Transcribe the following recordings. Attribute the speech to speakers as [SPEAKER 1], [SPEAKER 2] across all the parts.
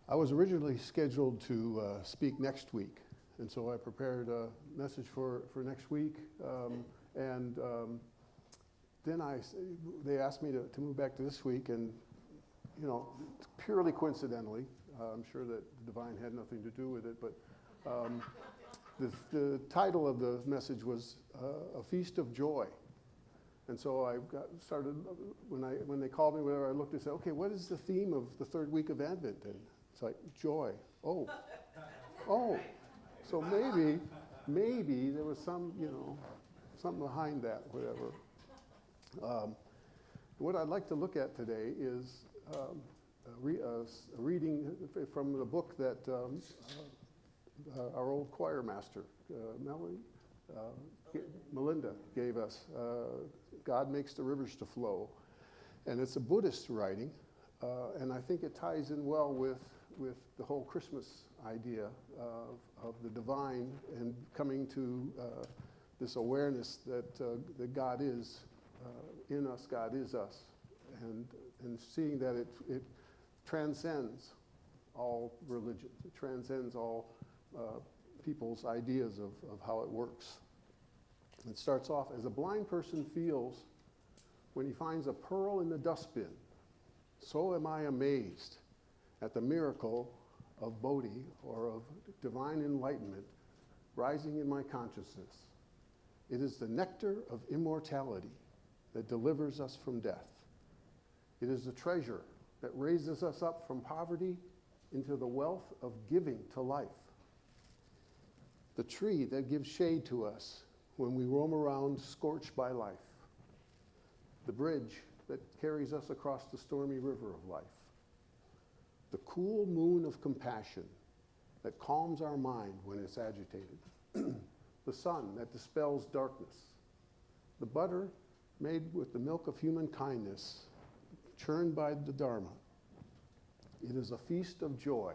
[SPEAKER 1] I was originally scheduled to speak next week, and so I prepared a message for next week. And then they asked me to move back to this week, and purely coincidentally, I'm sure that the divine had nothing to do with it, but the title of the message was A Feast of Joy. And so I started, when they called me, whatever, I looked and said, okay, what is the theme of the third week of Advent? And it's like, joy. Oh. So maybe there was something behind that, whatever. What I'd like to look at today is a reading from the book that our old choir master, Melinda, gave us, God Makes the Rivers to Flow. And it's a Buddhist writing, and I think it ties in well with the whole Christmas idea of the divine and coming to this awareness that God is in us, God is us, and seeing that it transcends all religions, it transcends all people's ideas of how it works. It starts off, as a blind person feels when he finds a pearl in the dustbin, so am I amazed at the miracle of Bodhi, or of divine enlightenment, rising in my consciousness. It is the nectar of immortality that delivers us from death. It is the treasure that raises us up from poverty into the wealth of giving to life. The tree that gives shade to us when we roam around scorched by life. The bridge that carries us across the stormy river of life. The cool moon of compassion that calms our mind when it's agitated. The sun that dispels darkness. The butter made with the milk of human kindness, churned by the Dharma. It is a feast of joy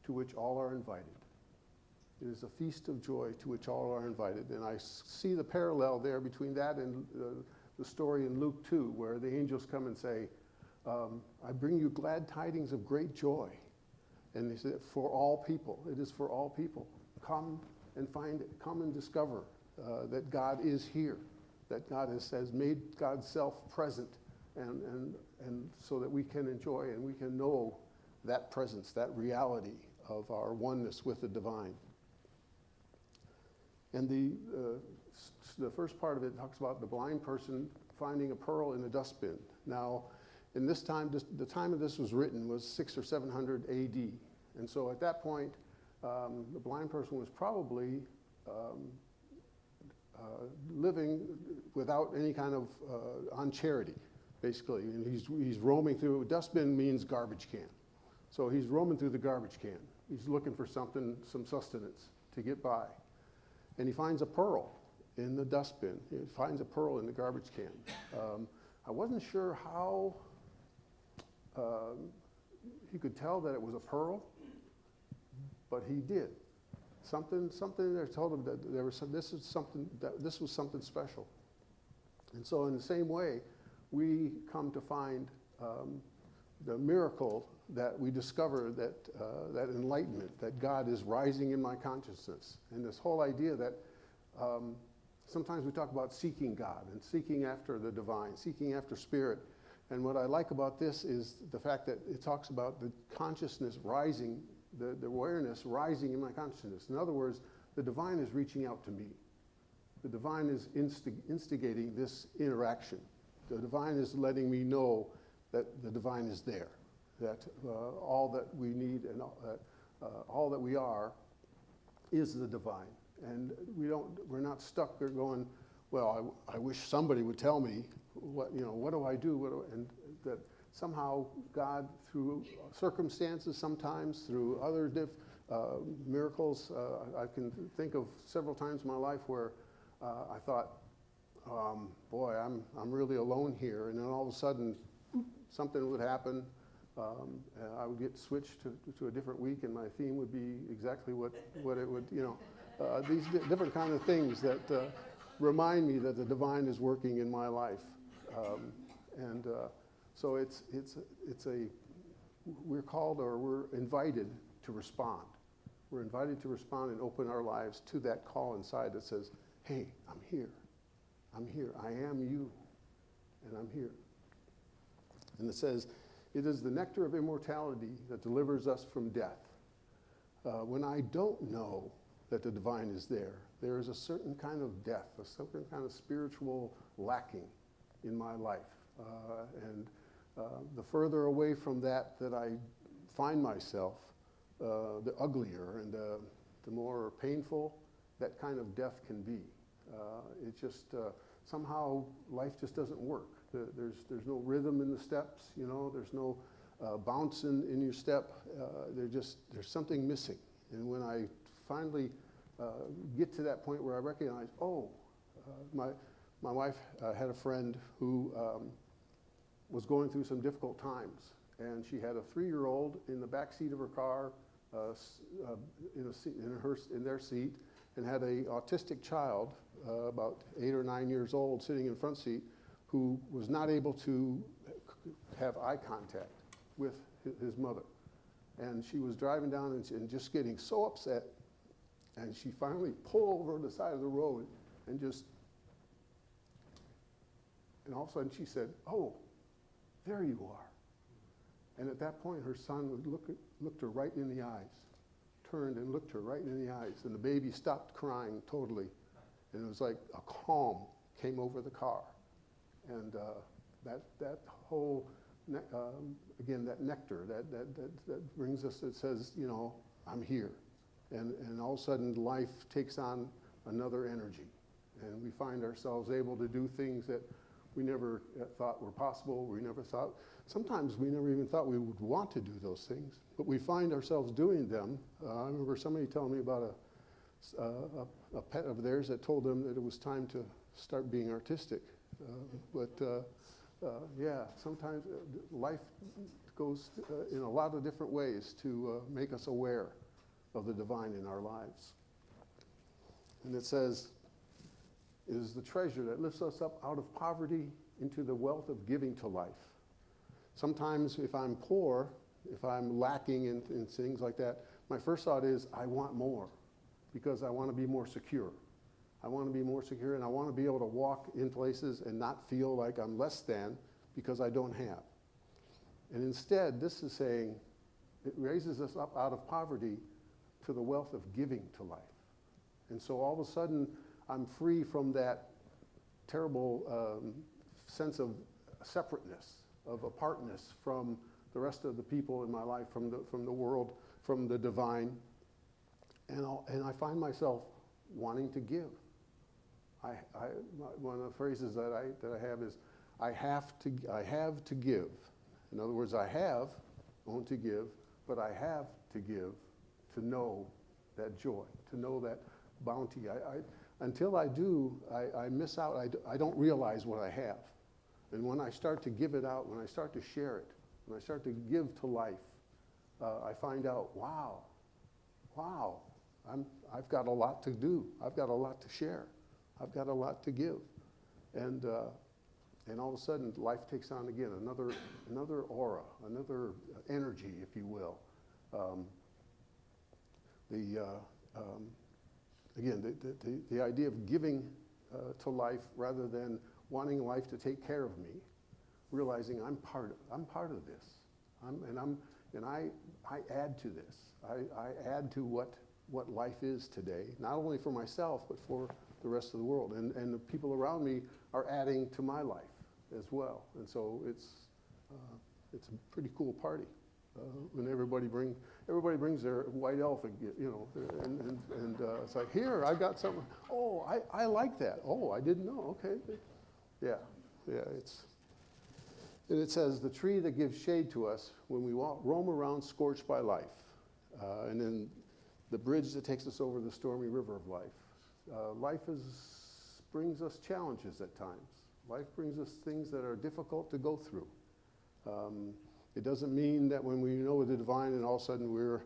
[SPEAKER 1] to which all are invited. It is a feast of joy to which all are invited. And I see the parallel there between that and the story in Luke 2, where the angels come and say, I bring you glad tidings of great joy. And they said, for all people. It is for all people. Come and find it. Come and discover that God is here, that God has made God's self present, and so that we can enjoy and we can know that presence, that reality of our oneness with the divine. And the first part of it talks about the blind person finding a pearl in a dustbin. Now, in this time, the time of this was written was 600 or 700 AD. And so at that point, the blind person was probably living without any kind of, on charity, basically. And he's roaming through, dustbin means garbage can. So he's roaming through the garbage can. He's looking for something, some sustenance to get by. And he finds a pearl in the dustbin. He finds a pearl in the garbage can. I wasn't sure how he could tell that it was a pearl, but he did. Something there told him that this was something special. And so in the same way, we come to find the miracle that we discover, that enlightenment, that God is rising in my consciousness. And this whole idea that sometimes we talk about seeking God and seeking after the divine, seeking after spirit. And what I like about this is the fact that it talks about the consciousness rising, the awareness rising in my consciousness. In other words, the divine is reaching out to me. The divine is instigating this interaction. The divine is letting me know that the divine is there, that all that we need and all that we are is the divine. And we're not stuck there going, well, I wish somebody would tell me what do I do? And that somehow God, through circumstances sometimes, through other miracles, I can think of several times in my life where I thought, boy, I'm really alone here. And then all of a sudden, something would happen. I would get switched to a different week, and my theme would be exactly what it would, these different kind of things that remind me that the divine is working in my life. So it's a we're called or we're invited to respond. We're invited to respond and open our lives to that call inside that says, hey, I'm here. I'm here. I am you, and I'm here. And it says, it is the nectar of immortality that delivers us from death. When I don't know that the divine is there, there is a certain kind of death, a certain kind of spiritual lacking in my life. And the further away from that I find myself, the uglier and the more painful that kind of death can be. It just, somehow life just doesn't work. There's no rhythm in the steps, you know, there's no bounce in your step. There's something missing. And when I finally get to that point where I recognize, my wife had a friend who was going through some difficult times, and she had a 3-year-old in the back seat of her car, in their seat, and had a autistic child, about 8 or 9 years old, sitting in front seat, who was not able to have eye contact with his mother. And she was driving down and just getting so upset, and she finally pulled over to the side of the road and all of a sudden she said, "Oh, there you are." And at that point, her son looked her right in the eyes, turned and looked her right in the eyes, and the baby stopped crying totally. And it was like a calm came over the car. And that whole, again, that nectar, that brings us, it says, you know, I'm here. And all of a sudden, life takes on another energy. And we find ourselves able to do things that we never thought were possible. Sometimes we never even thought we would want to do those things, but we find ourselves doing them. I remember somebody telling me about a pet of theirs that told them that it was time to start being artistic. Yeah, sometimes life goes in a lot of different ways to make us aware of the divine in our lives. And it says, it is the treasure that lifts us up out of poverty into the wealth of giving to life. Sometimes if I'm poor, if I'm lacking in things like that, my first thought is, I want more, because I want to be more secure. I want to be more secure, and I want to be able to walk in places and not feel like I'm less than because I don't have. And instead, this is saying, it raises us up out of poverty to the wealth of giving to life. And so all of a sudden, I'm free from that terrible sense of separateness, of apartness from the rest of the people in my life, from the world, from the divine. And I find myself wanting to give. One of the phrases that I have is, I have to give. In other words, I want to give, but I have to give to know that joy, to know that bounty. Until I do, I miss out. I don't realize what I have. And when I start to give it out, when I start to share it, when I start to give to life, I find out, wow, I've got a lot to do. I've got a lot to share. I've got a lot to give. And all of a sudden, life takes on again another aura, another energy, if you will. Again, the idea of giving to life rather than wanting life to take care of me, realizing I'm part of this, and I add to this. I add to what life is today, not only for myself but for the rest of the world, and the people around me are adding to my life as well. And so it's a pretty cool party. When everybody brings their white elephant, you know, and it's like, here, I got something. Oh, I like that. Oh, I didn't know. Okay, yeah. And it says, the tree that gives shade to us when we roam around scorched by life, and then the bridge that takes us over the stormy river of life. Life brings us challenges at times. Life brings us things that are difficult to go through. It doesn't mean that when we know the divine and all of a sudden we're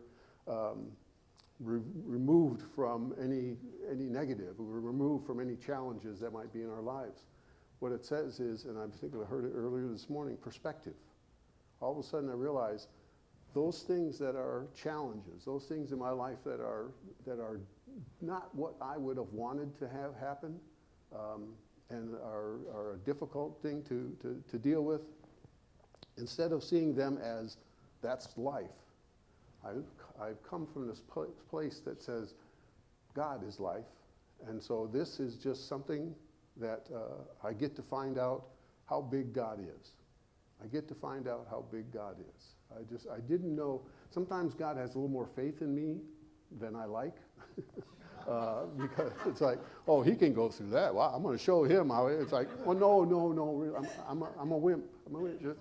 [SPEAKER 1] removed from any negative, we're removed from any challenges that might be in our lives. What it says is, and I think I heard it earlier this morning, perspective. All of a sudden I realize those things that are challenges, those things in my life that are not what I would have wanted to have happen, and are a difficult thing to deal with, instead of seeing them as that's life, I've come from this place that says God is life, and so this is just something that I get to find out how big God is. I get to find out how big God is. I didn't know. Sometimes God has a little more faith in me than I like. Because it's like, oh, he can go through that. Well, I'm going to show him how. It's like, well, no, I'm a wimp. I'm a wimp. Just,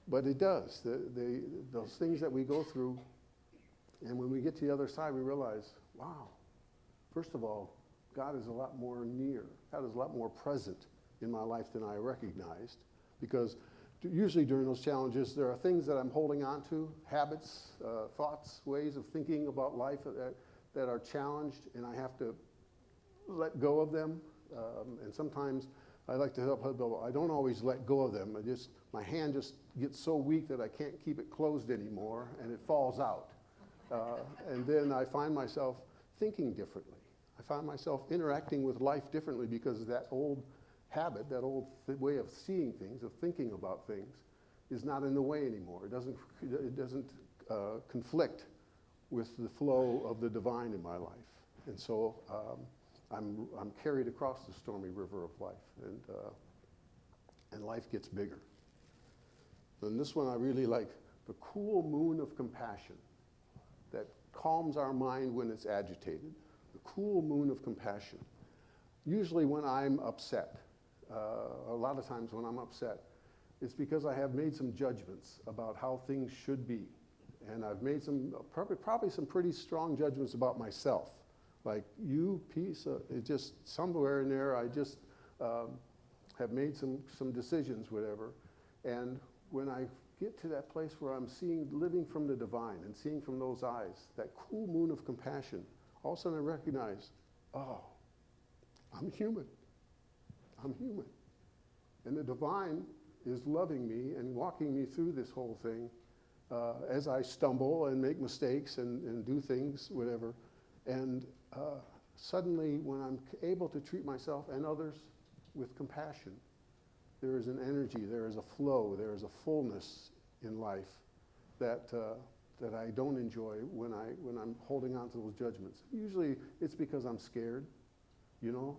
[SPEAKER 1] but it does. Those things that we go through, and when we get to the other side, we realize, wow. First of all, God is a lot more near. God is a lot more present in my life than I recognized, because usually during those challenges, there are things that I'm holding on to, habits, thoughts, ways of thinking about life that are challenged, and I have to let go of them. And sometimes I like to help people. I don't always let go of them. My hand just gets so weak that I can't keep it closed anymore, and it falls out. And then I find myself thinking differently. I find myself interacting with life differently because that old habit, that old way of seeing things, of thinking about things, is not in the way anymore. It doesn't conflict with the flow of the divine in my life. And so I'm carried across the stormy river of life, and life gets bigger. And this one I really like, the cool moon of compassion that calms our mind when it's agitated. The cool moon of compassion. Usually when I'm upset, a lot of times when I'm upset, it's because I have made some judgments about how things should be. And I've made some, probably some pretty strong judgments about myself. Like, you piece of, it just somewhere in there, I just have made some decisions, whatever. And when I get to that place where I'm living from the divine and seeing from those eyes, that cool moon of compassion, all of a sudden I recognize, oh, I'm human. I'm human. And the divine is loving me and walking me through this whole thing as I stumble and make mistakes and do things, whatever. And suddenly, when I'm able to treat myself and others with compassion, there is an energy, there is a flow, there is a fullness in life that I don't enjoy when I'm holding on to those judgments. Usually, it's because I'm scared. You know,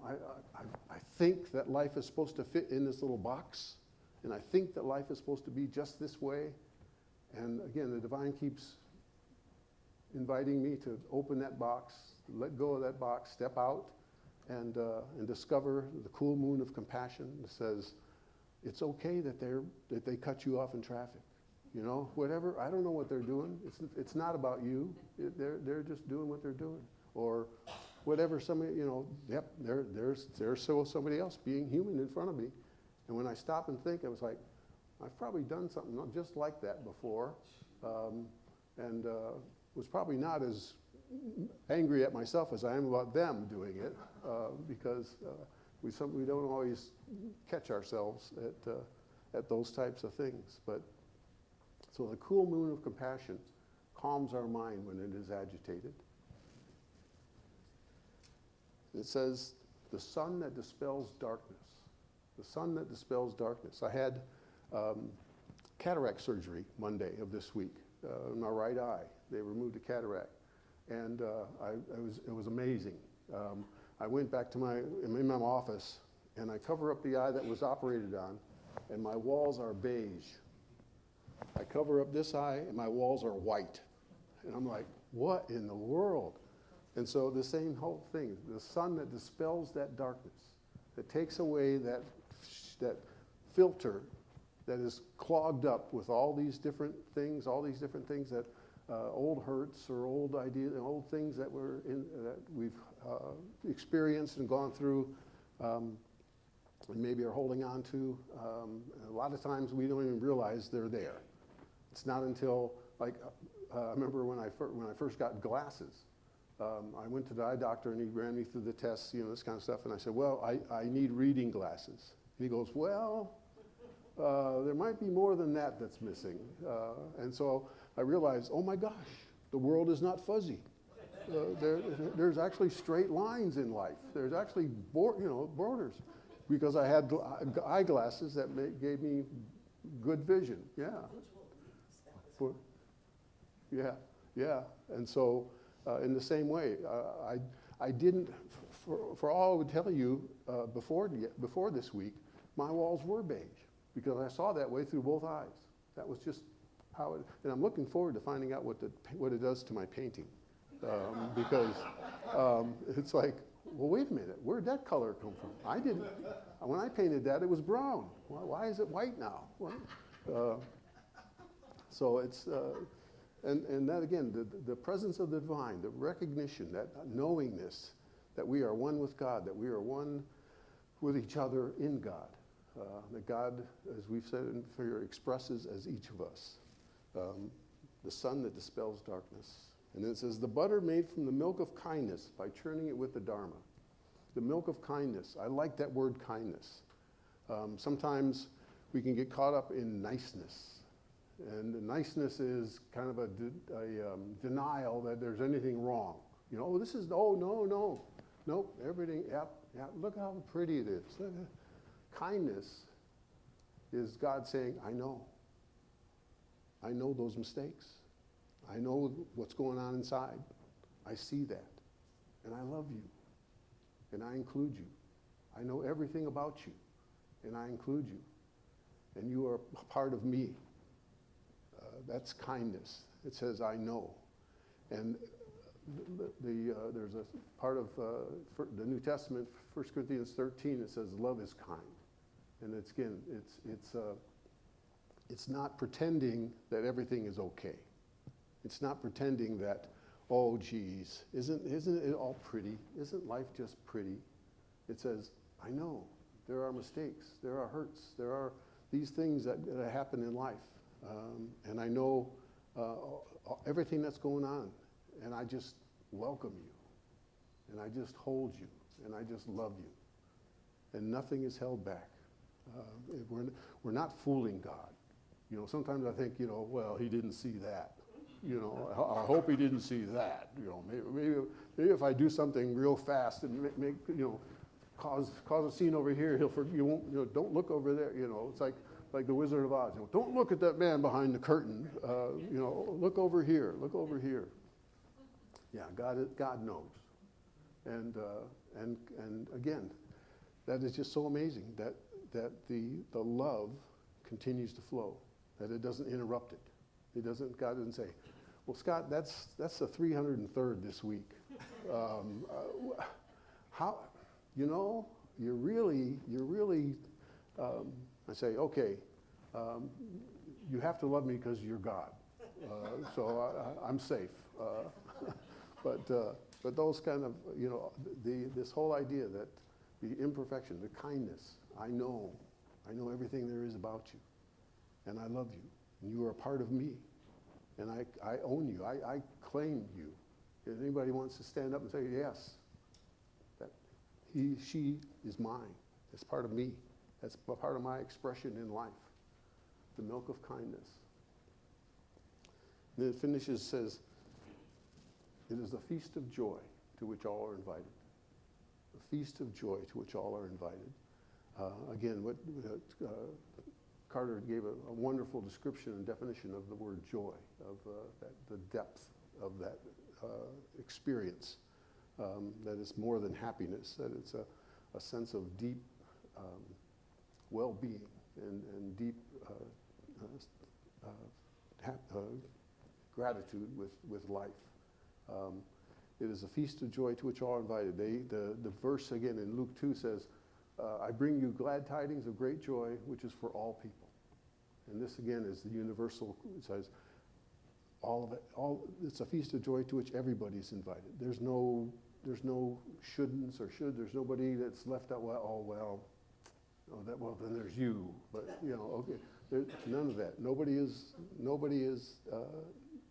[SPEAKER 1] I think that life is supposed to fit in this little box, and I think that life is supposed to be just this way. And again, the divine keeps inviting me to open that box, let go of that box, step out, and discover the cool moon of compassion that says, it's okay that they cut you off in traffic. You know, whatever, I don't know what they're doing. It's not about you. They're just doing what they're doing. Or whatever somebody, you know, yep, there's somebody else being human in front of me. And when I stop and think, I was like, I've probably done something just like that before, and was probably not as angry at myself as I am about them doing it, because we don't always catch ourselves at those types of things. But so the cool moon of compassion calms our mind when it is agitated. It says, the sun that dispels darkness. The sun that dispels darkness. I had cataract surgery Monday of this week in my right eye. They removed a cataract, and it was amazing. I went back to I'm in my office, and I cover up the eye that was operated on, and my walls are beige. I cover up this eye, and my walls are white. And I'm like, what in the world? And so the same whole thing, the sun that dispels that darkness, that takes away that filter that is clogged up with all these different things that old hurts or old ideas, old things that we've experienced and gone through, and maybe are holding on to. A lot of times we don't even realize they're there. It's not until, like, I remember when I first got glasses. I went to the eye doctor and he ran me through the tests, you know, this kind of stuff. And I said, well, I need reading glasses. And he goes, well, There might be more than that that's missing. And so I realized, oh my gosh, the world is not fuzzy. There's actually straight lines in life. There's actually borders, because I had eyeglasses that gave me good vision. Yeah. Yeah. And so in the same way, I didn't, for all I would tell you before this week, my walls were beige, because I saw that way through both eyes. That was just how it, and I'm looking forward to finding out what it does to my painting. Because it's like, well, wait a minute, where'd that color come from? When I painted that, it was brown. Why is it white now? So it's, and that again, the presence of the divine, the recognition, that knowingness that we are one with God, that we are one with each other in God. That God, as we've said in prayer, expresses as each of us. The sun that dispels darkness. And then it says, the butter made from the milk of kindness by churning it with the Dharma. The milk of kindness. I like that word kindness. Sometimes we can get caught up in niceness. And the niceness is kind of a denial that there's anything wrong. You know, oh, this is, oh, no. Nope, everything, yep, look how pretty it is. Kindness is God saying, I know those mistakes. I know what's going on inside. I see that. And I love you. And I include you. I know everything about you. And I include you. And you are a part of me. That's kindness. It says, I know. And there's a part of the New Testament, 1 Corinthians 13, it says, love is kind. And it's not pretending that everything is okay. It's not pretending that, oh, geez, isn't it all pretty? Isn't life just pretty? It says, I know there are mistakes, there are hurts, there are these things that happen in life. And I know everything that's going on. And I just welcome you. And I just hold you. And I just love you. And nothing is held back. We're not fooling God. You know, sometimes I think, well, he didn't see that. I hope he didn't see that. Maybe if I do something real fast and make cause a scene over here, you won't. Don't look over there. It's like the Wizard of Oz. Don't look at that man behind the curtain. Look over here. Look over here. Yeah, God knows, and again, that is just so amazing that the love continues to flow, that it doesn't interrupt it. God doesn't say, well, Scott, that's the 303rd this week. How, you're really. I say, okay, you have to love me because you're God, so I'm safe. But those kind of, this whole idea that the imperfection, the kindness, I know everything there is about you, and I love you, and you are a part of me, and I own you, I claim you. If anybody wants to stand up and say, yes, that she is mine, it's part of me, that's part of my expression in life, the milk of kindness. And then it finishes, says, it is a feast of joy to which all are invited. A feast of joy to which all are invited. Again, what Carter gave a wonderful description and definition of the word joy, of the depth of that experience, that it's more than happiness, that it's a sense of deep well-being and deep gratitude with life. It is a feast of joy to which all are invited. The verse again in Luke 2 says, I bring you glad tidings of great joy, which is for all people. And this again is the universal, it says, all of it, it's a feast of joy to which everybody is invited. There's no shouldn'ts or should. There's nobody that's left out, well, then there's you. But, okay, there's none of that. Nobody is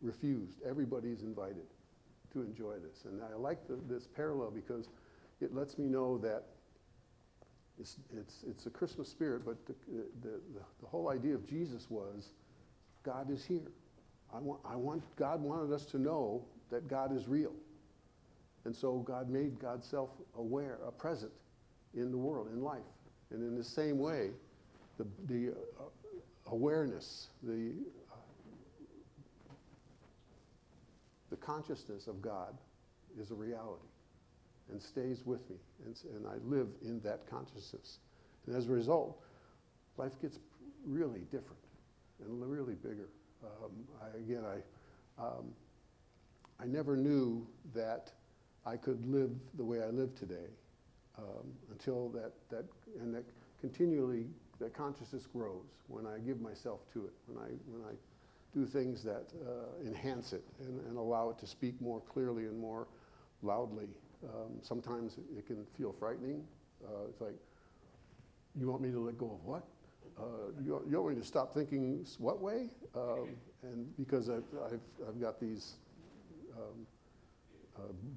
[SPEAKER 1] refused. Everybody is invited to enjoy this. And I like this parallel because it lets me know that It's a Christmas spirit, but the whole idea of Jesus was God is here. God wanted us to know that God is real. And so God made God self-aware, present in the world, in life. And in the same way, the awareness, the consciousness of God is a reality and stays with me. And I live in that consciousness. And as a result, life gets really different and really bigger. I never knew that I could live the way I live today until that continually, that consciousness grows when I give myself to it, when I do things that enhance it and allow it to speak more clearly and more loudly. Sometimes it can feel frightening. It's like, you want me to let go of what? You want me to stop thinking what way? And because I've got these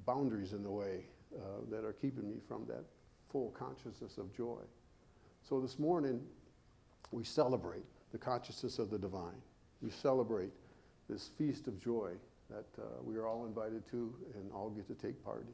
[SPEAKER 1] boundaries in the way that are keeping me from that full consciousness of joy. So this morning, we celebrate the consciousness of the divine. We celebrate this feast of joy that we are all invited to and all get to take part in.